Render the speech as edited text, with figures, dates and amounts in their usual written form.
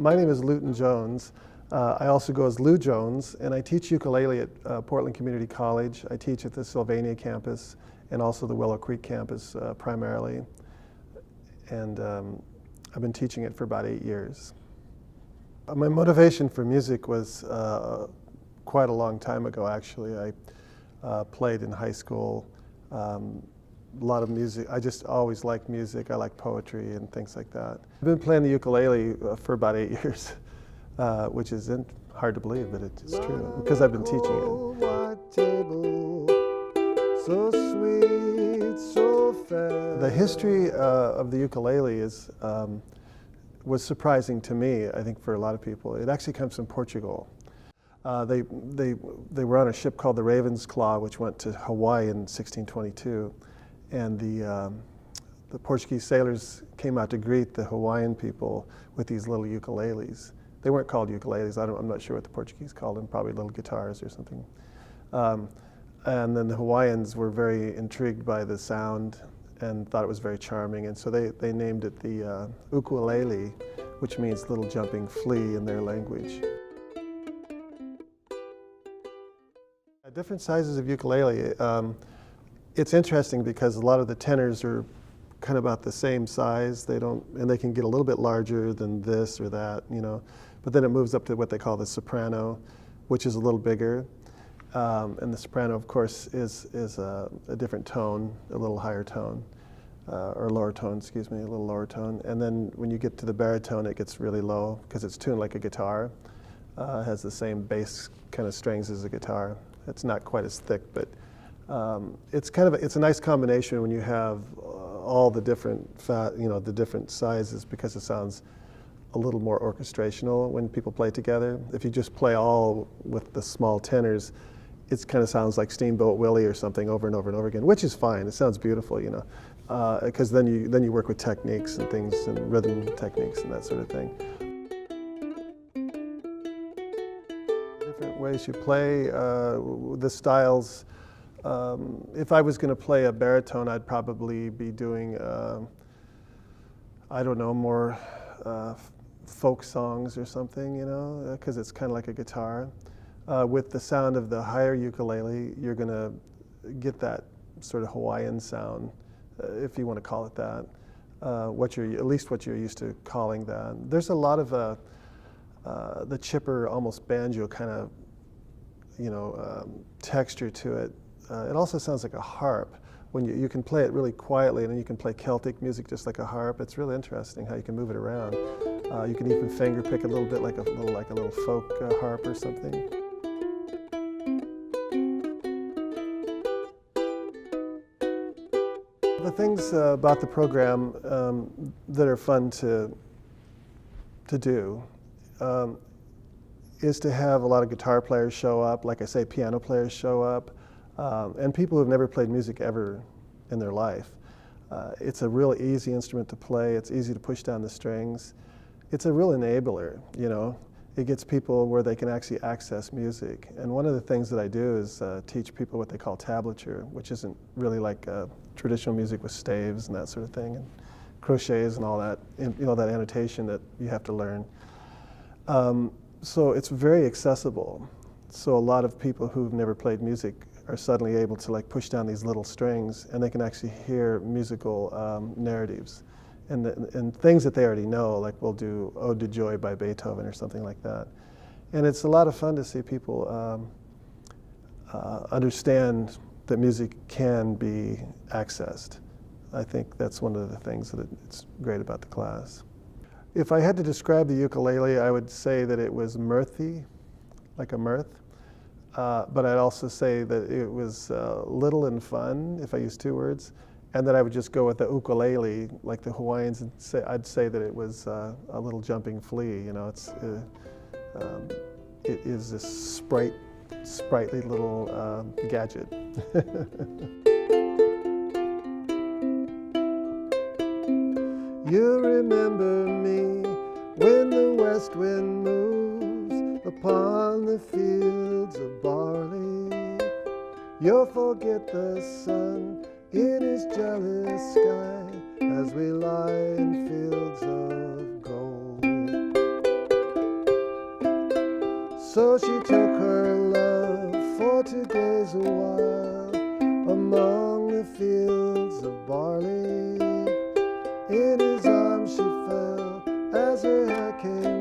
My name is Luton Jones. I also go as Lou Jones, and I teach ukulele at Portland Community College. I teach at the Sylvania campus and also the Willow Creek campus primarily. And I've been teaching it for about 8 years. My motivation for music was quite a long time ago, actually. I played in high school. A lot of music. I just always liked music. I like poetry and things like that. I've been playing the ukulele for about 8 years, which isn't hard to believe, but it's true because I've been teaching it. So sweet, so fair. The history of the ukulele was surprising to me. I think for a lot of people, it actually comes from Portugal. They were on a ship called the Raven's Claw, which went to Hawaii in 1622. And the Portuguese sailors came out to greet the Hawaiian people with these little ukuleles. They weren't called ukuleles. I'm not sure what the Portuguese called them, probably little guitars or something. And then the Hawaiians were very intrigued by the sound and thought it was very charming. And so they named it the ukulele, which means little jumping flea in their language. Different sizes of ukulele. It's interesting because a lot of the tenors are kind of about the same size. And they can get a little bit larger than this or that, you know. But then it moves up to what they call the soprano, which is a little bigger. And the soprano, of course, is a different tone, a little higher tone, or lower tone, excuse me, a little lower tone. And then when you get to the baritone, it gets really low because it's tuned like a guitar. It has the same bass kind of strings as a guitar. It's not quite as thick, but it's a nice combination when you have all the different the different sizes, because it sounds a little more orchestrational when people play together. If you just play all with the small tenors, it kind of sounds like Steamboat Willie or something over and over and over again, which is fine. It sounds beautiful, you know, because then you work with techniques and things and rhythm techniques and that sort of thing. Different ways you play, the styles. If I was going to play a baritone, I'd probably be doing, I don't know, more folk songs or something, you know, because it's kind of like a guitar. With the sound of the higher ukulele, you're going to get that sort of Hawaiian sound, if you want to call it that, at least what you're used to calling that. There's a lot of the chipper, almost banjo kind of, you know, texture to it. It also sounds like a harp. When you can play it really quietly, and then you can play Celtic music just like a harp. It's really interesting how you can move it around. You can even finger pick a little bit like a little folk harp or something. The things about the program that are fun to do is to have a lot of guitar players show up, like I say, piano players show up, and people who've never played music ever in their life. It's a really easy instrument to play. It's easy to push down the strings. It's a real enabler, you know. It gets people where they can actually access music. And one of the things that I do is teach people what they call tablature, which isn't really like traditional music with staves and that sort of thing, and crochets and all that, you know, that annotation that you have to learn. So it's very accessible. So a lot of people who've never played music are suddenly able to like push down these little strings, and they can actually hear musical narratives and things that they already know, like we'll do Ode to Joy by Beethoven or something like that. And it's a lot of fun to see people understand that music can be accessed. I think that's one of the things that it's great about the class. If I had to describe the ukulele, I would say that it was mirthy, like a mirth. But I'd also say that it was little and fun, if I use two words, and that I would just go with the ukulele, like the Hawaiians, and I'd say that it was a little jumping flea. You know, it is this sprightly little gadget. You remember me when the west wind moves upon the fields of barley. You'll forget the sun in his jealous sky as we lie in fields of gold. So she took her love for to gaze a while among the fields of barley. In his arms she fell as her hair came